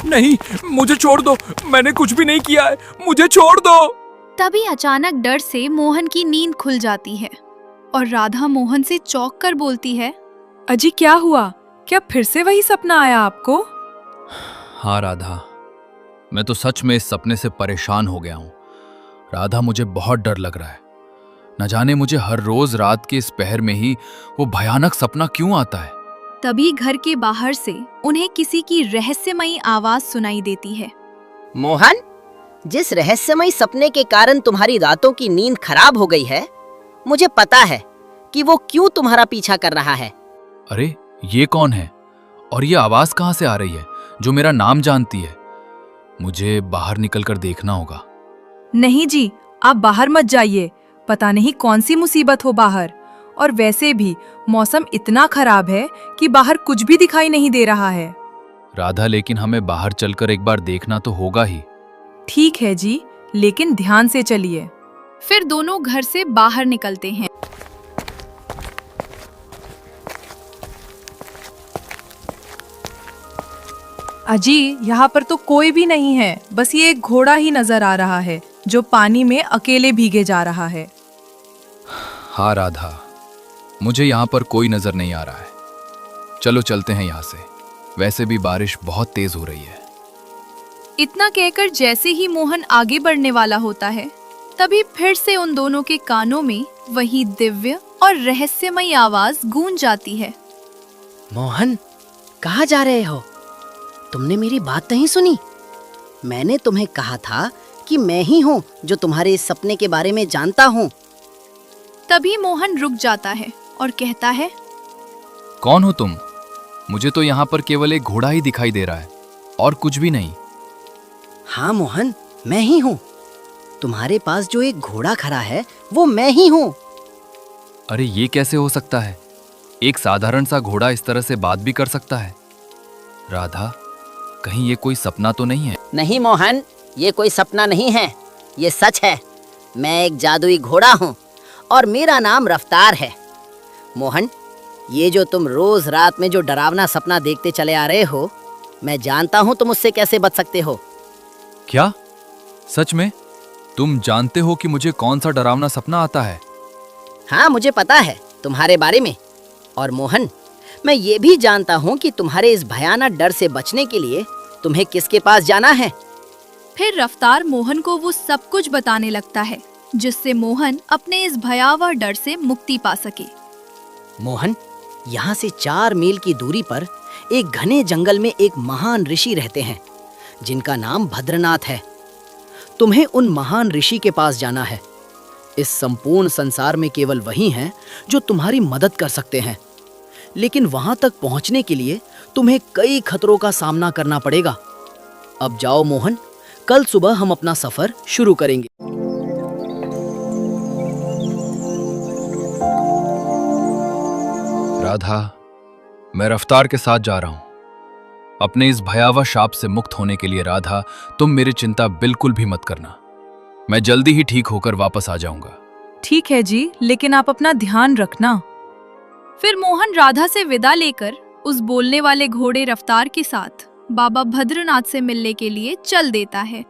नहीं, मुझे छोड़ दो, मैंने कुछ भी नहीं किया है, मुझे छोड़ दो। तभी अचानक डर से मोहन की नींद खुल जाती है और राधा मोहन से चौंक कर बोलती है, अजी क्या हुआ? क्या फिर से वही सपना आया आपको? हाँ राधा, मैं तो सच में इस सपने से परेशान हो गया हूँ। राधा, मुझे बहुत डर लग रहा है। न जाने मुझे हर रोज रात के इस पहर में ही वो भयानक सपना क्यों आता है। तभी घर के बाहर से उन्हें किसी की रहस्यमयी आवाज सुनाई देती है। मोहन, जिस रहस्यमयी सपने के कारण तुम्हारी रातों की नींद खराब हो गई है, मुझे पता है कि वो क्यों तुम्हारा पीछा कर रहा है। अरे ये कौन है और ये आवाज कहाँ से आ रही है जो मेरा नाम जानती है? मुझे बाहर निकलकर देखना होगा। नहीं जी, आप बाहर मत जाइए, पता नहीं कौन सी मुसीबत हो बाहर। और वैसे भी मौसम इतना खराब है कि बाहर कुछ भी दिखाई नहीं दे रहा है। राधा, लेकिन हमें बाहर चलकर एक बार देखना तो होगा ही। ठीक है जी, लेकिन ध्यान से चलिए। फिर दोनों घर से बाहर निकलते हैं। अजी, यहाँ पर तो कोई भी नहीं है, बस ये एक घोड़ा ही नजर आ रहा है जो पानी में अकेले भीगे जा रहा है। हाँ राधा, मुझे यहाँ पर कोई नजर नहीं आ रहा है। चलो चलते हैं यहाँ से, वैसे भी बारिश बहुत तेज हो रही है। इतना कहकर जैसे ही मोहन आगे बढ़ने वाला होता है, तभी फिर से उन दोनों के कानों में वही दिव्य और रहस्यमयी आवाज गूंज जाती है। मोहन, कहाँ जा रहे हो? तुमने मेरी बात नहीं सुनी? मैंने तुम्हें कहा था कि मैं ही हूँ जो तुम्हारे इस सपने के बारे में जानता हूँ। तभी मोहन रुक जाता है और कहता है, कौन हो तुम? मुझे तो यहाँ पर केवल एक घोड़ा ही दिखाई दे रहा है और कुछ भी नहीं। हाँ मोहन, मैं ही हूँ। तुम्हारे पास जो एक घोड़ा खड़ा है वो मैं ही हूँ। अरे ये कैसे हो सकता है? एक साधारण सा घोड़ा इस तरह से बात भी कर सकता है? राधा, कहीं ये कोई सपना तो नहीं है? नहीं मोहन, ये कोई सपना नहीं है, ये सच है। मैं एक जादुई घोड़ा हूँ और मेरा नाम रफ्तार है। मोहन, ये जो तुम रोज रात में जो डरावना सपना देखते चले आ रहे हो, मैं जानता हूँ तुम उससे कैसे बच सकते हो। क्या? सच में? तुम जानते हो कि मुझे कौन सा डरावना सपना आता है? हाँ, मुझे पता है तुम्हारे बारे में। और मोहन, मैं ये भी जानता हूँ कि तुम्हारे इस भयानक डर से बचने के लिए तुम्हें किसके पास जाना है। फिर रफ्तार मोहन को वो सब कुछ बताने लगता है जिससे मोहन अपने इस भयावह डर से मुक्ति पा सके। मोहन, यहाँ से 4 मील की दूरी पर एक घने जंगल में एक महान ऋषि रहते हैं जिनका नाम भद्रनाथ है। तुम्हें उन महान ऋषि के पास जाना है। इस संपूर्ण संसार में केवल वही हैं जो तुम्हारी मदद कर सकते हैं, लेकिन वहां तक पहुंचने के लिए तुम्हें कई खतरों का सामना करना पड़ेगा। अब जाओ मोहन, कल सुबह हम अपना सफर शुरू करेंगे। राधा, मैं रफ्तार के साथ जा रहा हूं अपने इस भयावह शाप से मुक्त होने के लिए। राधा, तुम मेरी चिंता बिल्कुल भी मत करना, मैं जल्दी ही ठीक होकर वापस आ जाऊंगा। ठीक है जी, लेकिन आप अपना ध्यान रखना। फिर मोहन राधा से विदा लेकर उस बोलने वाले घोड़े रफ्तार के साथ बाबा भद्रनाथ से मिलने के लिए चल देता है।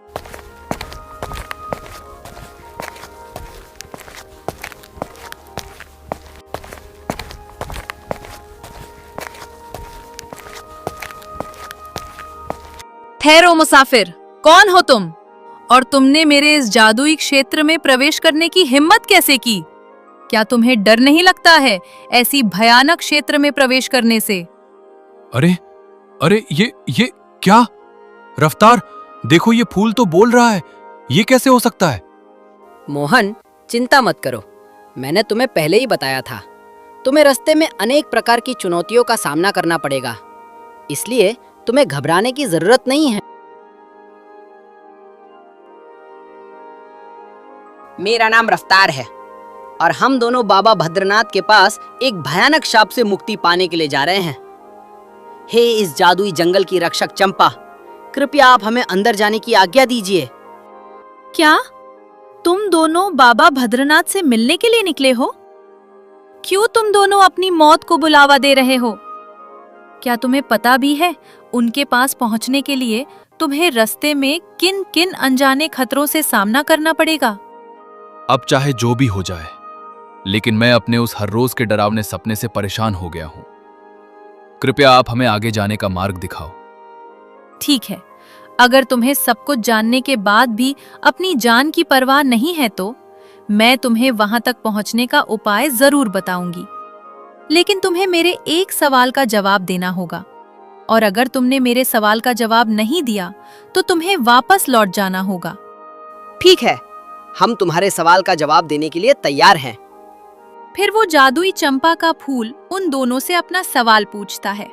ठहरो मुसाफिर, कौन हो तुम? और तुमने मेरे इस जादुई क्षेत्र में प्रवेश करने की हिम्मत कैसे की? क्या तुम्हें डर नहीं लगता है ऐसी भयानक क्षेत्र में प्रवेश करने से? अरे अरे ये क्या? रफ्तार, देखो ये फूल तो बोल रहा है, ये कैसे हो सकता है? मोहन, चिंता मत करो, मैंने तुम्हें पहले ही बताया था। तुम्हें रास्ते में अनेक प्रकार की चुनौतियों का सामना करना पड़ेगा, इसलिए तुम्हें घबराने की जरूरत नहीं है। मेरा नाम रफ्तार है और हम दोनों बाबा भद्रनाथ के पास एक भयानक शाप से मुक्ति पाने के लिए जा रहे हैं। हे इस जादुई जंगल की रक्षक चंपा, कृपया आप हमें अंदर जाने की आज्ञा दीजिए। क्या? तुम दोनों बाबा भद्रनाथ से मिलने के लिए निकले हो? क्यों तुम दोनों अपनी मौत को बुलावा दे रहे हो? क्या तुम्हें पता भी है उनके पास पहुंचने के लिए तुम्हें रास्ते में किन किन अनजाने खतरों से सामना करना पड़ेगा? अब चाहे जो भी हो जाए, लेकिन मैं अपने उस हर रोज के डरावने सपने से परेशान हो गया हूं। कृपया आप हमें आगे जाने का मार्ग दिखाओ। ठीक है, अगर तुम्हें सब कुछ जानने के बाद भी अपनी जान की परवाह नहीं है तो मैं तुम्हें वहां तक पहुंचने का उपाय जरूर बताऊंगी। लेकिन तुम्हें मेरे एक सवाल का जवाब देना होगा, और अगर तुमने मेरे सवाल का जवाब नहीं दिया तो तुम्हें वापस लौट जाना होगा। ठीक है, हम तुम्हारे सवाल का जवाब देने के लिए तैयार हैं। फिर वो जादुई चंपा का फूल उन दोनों से अपना सवाल पूछता है।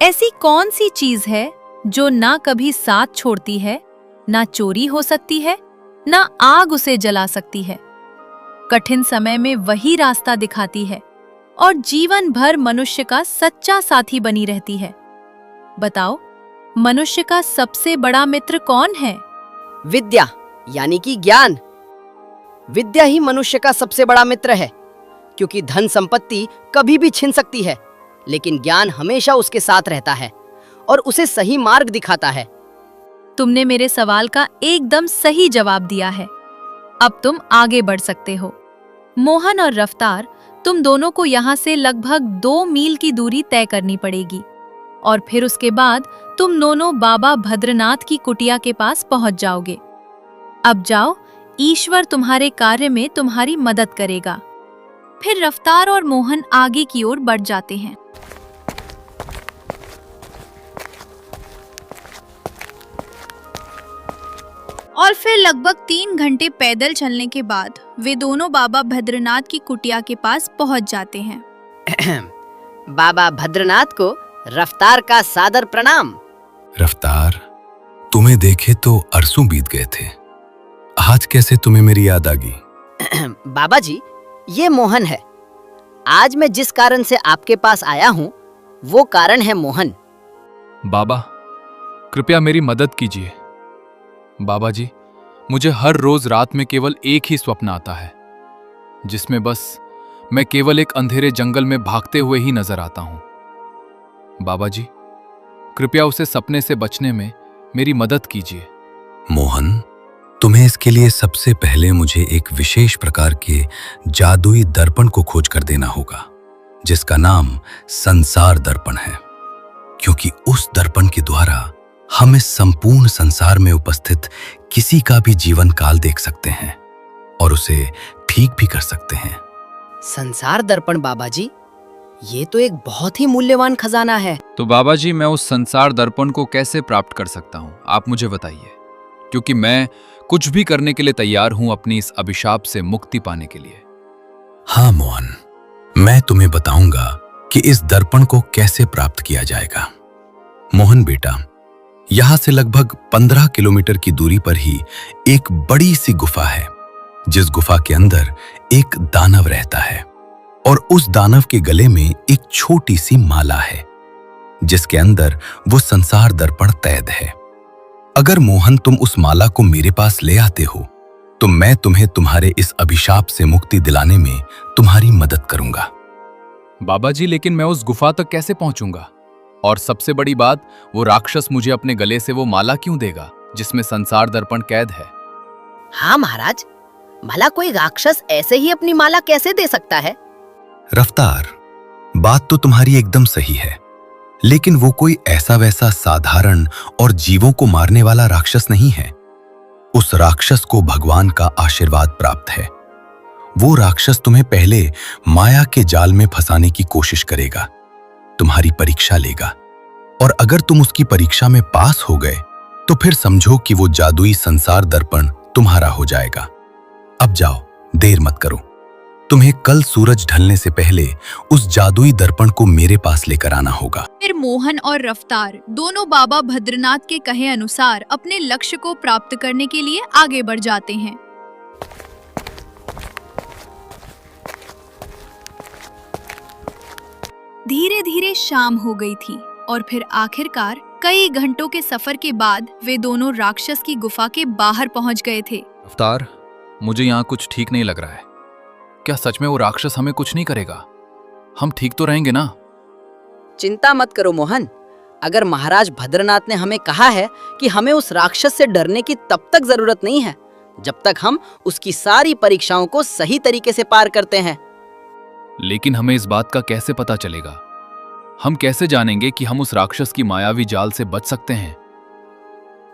ऐसी कौन सी चीज है जो ना कभी साथ छोड़ती है, ना चोरी हो सकती है, ना आग उसे जला सकती है, कठिन समय में वही रास्ता दिखाती है और जीवन भर मनुष्य का सच्चा साथी बनी रहती है? बताओ, मनुष्य का सबसे बड़ा मित्र कौन है? विद्या, यानी कि ज्ञान। विद्या ही मनुष्य का सबसे बड़ा मित्र है, क्योंकि धन संपत्ति कभी भी छिन सकती है, लेकिन ज्ञान हमेशा उसके साथ रहता है और उसे सही मार्ग दिखाता है। तुमने मेरे सवाल का एकदम सही जवाब दिया है। अब तुम आगे बढ़ सकते हो। मोहन और रफ्तार, तुम दोनों को यहाँ से लगभग 2 मील की दूरी तय करनी पड़ेगी और फिर उसके बाद तुम दोनों बाबा भद्रनाथ की कुटिया के पास पहुंच जाओगे। अब जाओ, ईश्वर तुम्हारे कार्य में तुम्हारी मदद करेगा। फिर रफ्तार और मोहन आगे की ओर बढ़ जाते हैं। और फिर लगभग 3 घंटे पैदल चलने के बाद वे दोनों बाबा भद्रनाथ की कुटिया के पास पहुंच जाते हैं। बाबा भद्रनाथ को रफ्तार का सादर प्रणाम। रफ्तार, तुम्हें देखे तो अरसों बीत गए थे। आज कैसे तुम्हें मेरी याद आ गई? बाबा जी, ये मोहन है। आज मैं जिस कारण से आपके पास आया हूँ वो कारण है मोहन। बाबा, कृपया मेरी मदद कीजिए। बाबा जी, मुझे हर रोज रात में केवल एक ही स्वप्न आता है, जिसमें बस मैं केवल एक अंधेरे जंगल में भागते हुए ही नजर आता हूं। बाबा जी, कृपया उसे सपने से बचने में मेरी मदद कीजिए। मोहन, तुम्हें इसके लिए सबसे पहले मुझे एक विशेष प्रकार के जादुई दर्पण को खोज कर देना होगा, जिसका नाम संसार दर्पण है, क्योंकि उस दर्पण के द्वारा हम इस संपूर्ण संसार में उपस्थित किसी का भी जीवन काल देख सकते हैं और उसे ठीक भी कर सकते हैं। संसार दर्पण बाबा जी, ये तो एक बहुत ही मूल्यवान खजाना है। तो बाबा जी, मैं उस संसार दर्पण को कैसे प्राप्त कर सकता हूं, आप मुझे बताइए, क्योंकि मैं कुछ भी करने के लिए तैयार हूं अपनी इस अभिशाप से मुक्ति पाने के लिए। हाँ मोहन, मैं तुम्हें बताऊंगा कि इस दर्पण को कैसे प्राप्त किया जाएगा। मोहन बेटा, यहां से लगभग 15 किलोमीटर की दूरी पर ही एक बड़ी सी गुफा है, जिस गुफा के अंदर एक दानव रहता है और उस दानव के गले में एक छोटी सी माला है, जिसके अंदर वो संसार दर्पण कैद है। अगर मोहन तुम उस माला को मेरे पास ले आते हो तो मैं तुम्हें तुम्हारे इस अभिशाप से मुक्ति दिलाने में तुम्हारी मदद करूंगा। बाबा जी, लेकिन मैं उस गुफा तक कैसे पहुंचूंगा? और सबसे बड़ी बात, वो राक्षस मुझे अपने गले से वो माला क्यों देगा जिसमें संसार दर्पण कैद है? हाँ महाराज, भला कोई राक्षस ऐसे ही अपनी माला कैसे दे सकता है? रफ्तार, बात तो तुम्हारी एकदम सही है, लेकिन वो कोई ऐसा वैसा साधारण और जीवों को मारने वाला राक्षस नहीं है। उस राक्षस को भगवान का आशीर्वाद प्राप्त है। वो राक्षस तुम्हें पहले माया के जाल में फंसाने की कोशिश करेगा, तुम्हारी परीक्षा लेगा, और अगर तुम उसकी परीक्षा में पास हो गए तो फिर समझो कि वो जादुई संसार दर्पण तुम्हारा हो जाएगा। अब जाओ, देर मत करो। तुम्हें कल सूरज ढलने से पहले उस जादुई दर्पण को मेरे पास लेकर आना होगा। फिर मोहन और रफ्तार दोनों बाबा भद्रनाथ के कहे अनुसार अपने लक्ष्य को प्राप्त करने के लिए आगे बढ़ जाते हैं। धीरे धीरे शाम हो गई थी और फिर आखिरकार कई घंटों के सफर के बाद वे दोनों राक्षस की गुफा के बाहर पहुंच गए थे। रफ्तार, मुझे यहाँ कुछ ठीक नहीं लग रहा है। क्या सच में वो राक्षस हमें कुछ नहीं करेगा? हम ठीक तो रहेंगे ना? चिंता मत करो मोहन। अगर महाराज भद्रनाथ ने हमें कहा है कि हमें उस राक्षस से डरने की तब तक जरूरत नहीं है जब तक हम उसकी सारी परीक्षाओं को सही तरीके से पार करते हैं। लेकिन हमें इस बात का कैसे पता चलेगा? हम कैसे जानेंगे कि हम उस राक्षस की मायावी जाल से बच सकते हैं?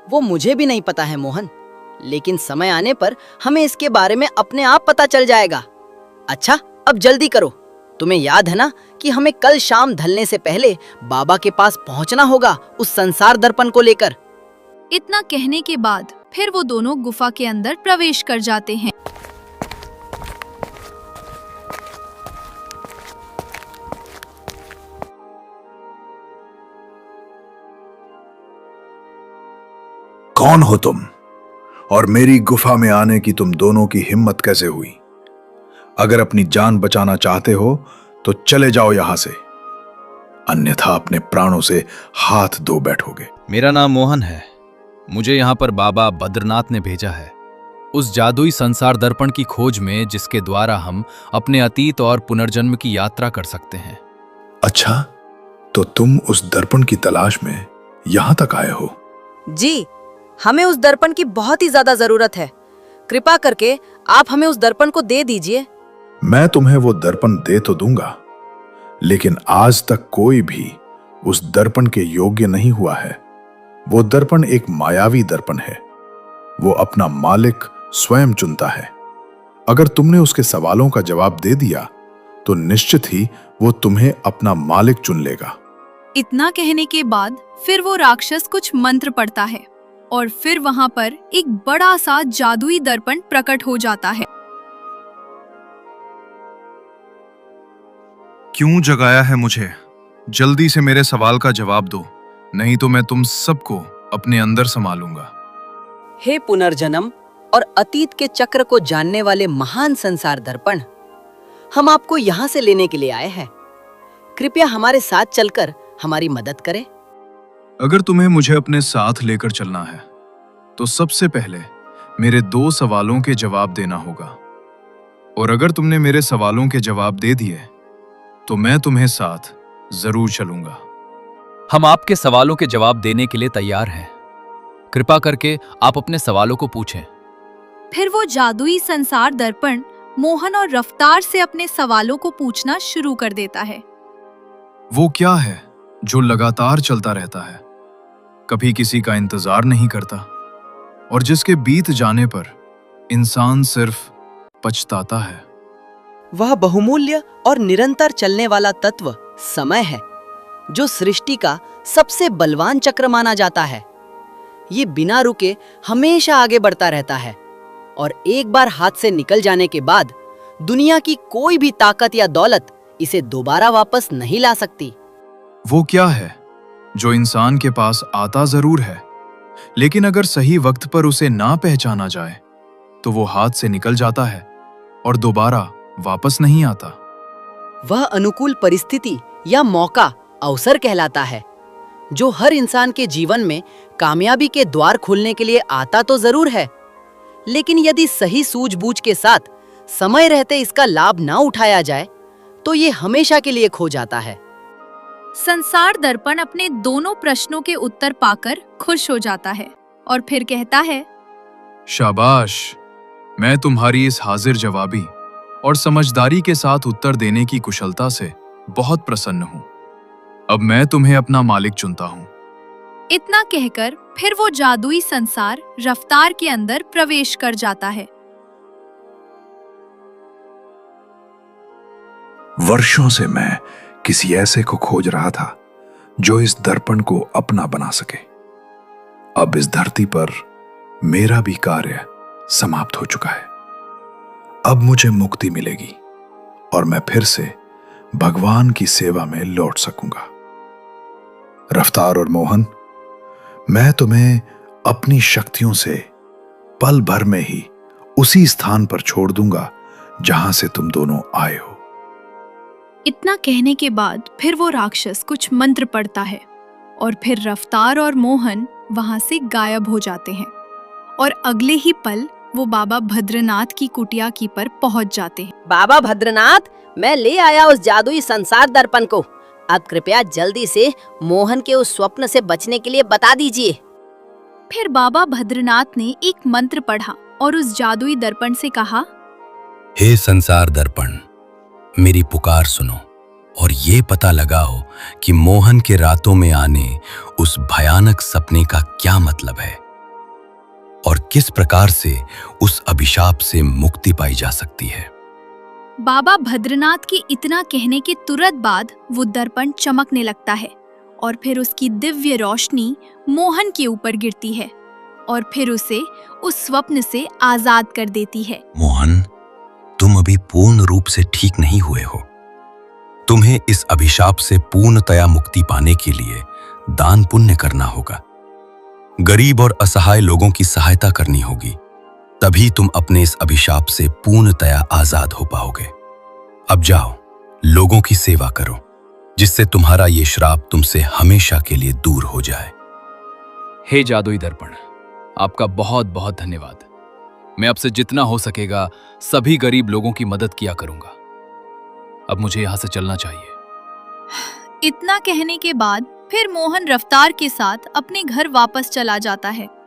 वो मुझे भी नहीं पता है मोहन, लेकिन समय आने पर हमें इसके बारे में अपने आप पता चल जाएगा। अच्छा, अब जल्दी करो। तुम्हें याद है ना कि हमें कल शाम ढलने से पहले बाबा के पास पहुंचना होगा उस संसार दर्पण को लेकर। इतना कहने के बाद फिर वो दोनों गुफा के अंदर प्रवेश कर जाते हैं। कौन हो तुम और मेरी गुफा में आने की तुम दोनों की हिम्मत कैसे हुई? अगर अपनी जान बचाना चाहते हो तो चले जाओ यहां से, अन्यथा अपने प्राणों से हाथ धो बैठोगे। मेरा नाम मोहन है। मुझे यहाँ पर बाबा बद्रनाथ ने भेजा है उस जादुई संसार दर्पण की खोज में, जिसके द्वारा हम अपने अतीत और पुनर्जन्म की यात्रा कर सकते हैं। अच्छा, तो तुम उस दर्पण की तलाश में यहां तक आए हो? जी, हमें उस दर्पण की बहुत ही ज्यादा जरूरत है। कृपा करके आप हमें उस दर्पण को दे दीजिए। मैं तुम्हें वो दर्पण दे तो दूंगा, लेकिन आज तक कोई भी उस दर्पण के योग्य नहीं हुआ है। वो दर्पण एक मायावी दर्पण है। वो अपना मालिक स्वयं चुनता है। अगर तुमने उसके सवालों का जवाब दे दिया तो निश्चित ही वो तुम्हें अपना मालिक चुन लेगा। इतना कहने के बाद फिर वो राक्षस कुछ मंत्र पढ़ता है और फिर वहां पर एक बड़ा सा जादुई दर्पण प्रकट हो जाता है। क्यों जगाया है मुझे? जल्दी से मेरे सवाल का जवाब दो, नहीं तो मैं तुम सबको अपने अंदर समा लूंगा। हे पुनर्जन्म और अतीत के चक्र को जानने वाले महान संसार दर्पण, हम आपको यहाँ से लेने के लिए आए हैं। कृपया हमारे साथ चलकर हमारी मदद करें। अगर तुम्हें मुझे अपने साथ लेकर चलना है तो सबसे पहले मेरे 2 सवालों के जवाब देना होगा, और अगर तुमने मेरे सवालों के जवाब दे दिए तो मैं तुम्हें साथ जरूर चलूंगा। हम आपके सवालों के जवाब देने के लिए तैयार हैं। कृपा करके आप अपने सवालों को पूछें। फिर वो जादुई संसार दर्पण मोहन और रफ्तार से अपने सवालों को पूछना शुरू कर देता है। वो क्या है जो लगातार चलता रहता है, कभी किसी का इंतजार नहीं करता, और जिसके बीत जाने पर इंसान सिर्फ पछताता है? वह बहुमूल्य और निरंतर चलने वाला तत्व समय है, जो सृष्टि का सबसे बलवान चक्र माना जाता है। ये बिना रुके हमेशा आगे बढ़ता रहता है और एक बार हाथ से निकल जाने के बाद दुनिया की कोई भी ताकत या दौलत इसे दोबारा वापस नहीं ला सकती। वो क्या है जो इंसान के पास आता जरूर है, लेकिन अगर सही वक्त पर उसे ना पहचाना जाए तो वो हाथ से निकल जाता है और दोबारा वापस नहीं आता? वह अनुकूल परिस्थिति या मौका, अवसर कहलाता है, जो हर इंसान के जीवन में कामयाबी के द्वार खोलने के लिए आता तो जरूर है, लेकिन यदि सही सूझबूझ के साथ समय रहते इसका लाभ ना उठाया जाए तो ये हमेशा के लिए खो जाता है। संसार दर्पण अपने दोनों प्रश्नों के उत्तर पाकर खुश हो जाता है और फिर कहता है, शाबाश, मैं तुम्हारी इस हाजिर जवाबी और समझदारी के साथ उत्तर देने की कुशलता से बहुत प्रसन्न हूँ। अब मैं तुम्हें अपना मालिक चुनता हूँ। इतना कहकर फिर वो जादुई संसार रफ्तार के अंदर प्रवेश कर जाता है। वर्षों से मैं किसी ऐसे को खोज रहा था जो इस दर्पण को अपना बना सके। अब इस धरती पर मेरा भी कार्य समाप्त हो चुका है। अब मुझे मुक्ति मिलेगी और मैं फिर से भगवान की सेवा में लौट सकूंगा। रफ्तार और मोहन, मैं तुम्हें अपनी शक्तियों से पल भर में ही उसी स्थान पर छोड़ दूंगा जहां से तुम दोनों आए हो। इतना कहने के बाद फिर वो राक्षस कुछ मंत्र पढ़ता है और फिर रफ्तार और मोहन वहां से गायब हो जाते हैं और अगले ही पल वो बाबा भद्रनाथ की कुटिया की पर पहुंच जाते हैं। बाबा भद्रनाथ, मैं ले आया उस जादुई संसार दर्पण को। अब कृपया जल्दी से मोहन के उस स्वप्न से बचने के लिए बता दीजिए। फिर बाबा भद्रनाथ ने एक मंत्र पढ़ा और उस जादुई दर्पण से कहा, हे संसार दर्पण, मेरी पुकार सुनो और ये पता लगाओ कि मोहन के रातों में आने उस भयानक सपने का क्या मतलब है और किस प्रकार से उस अभिशाप से मुक्ति पाई जा सकती है। बाबा भद्रनाथ के इतना कहने के तुरंत बाद वो दर्पण चमकने लगता है और फिर उसकी दिव्य रोशनी मोहन के ऊपर गिरती है और फिर उसे उस स्वप्न से आजाद कर देती है। मोहन, तुम अभी पूर्ण रूप से ठीक नहीं हुए हो। तुम्हें इस अभिशाप से पूर्णतया मुक्ति पाने के लिए दान पुण्य करना होगा, गरीब और असहाय लोगों की सहायता करनी होगी, तभी तुम अपने इस अभिशाप से पूर्णतया आजाद हो पाओगे। अब जाओ, लोगों की सेवा करो, जिससे तुम्हारा ये श्राप तुमसे हमेशा के लिए दूर हो जाए। हे जादुई दर्पण, आपका बहुत बहुत धन्यवाद। मैं आपसे जितना हो सकेगा सभी गरीब लोगों की मदद किया करूंगा। अब मुझे यहां से चलना चाहिए। इतना कहने के बाद फिर मोहन रफ्तार के साथ अपने घर वापस चला जाता है।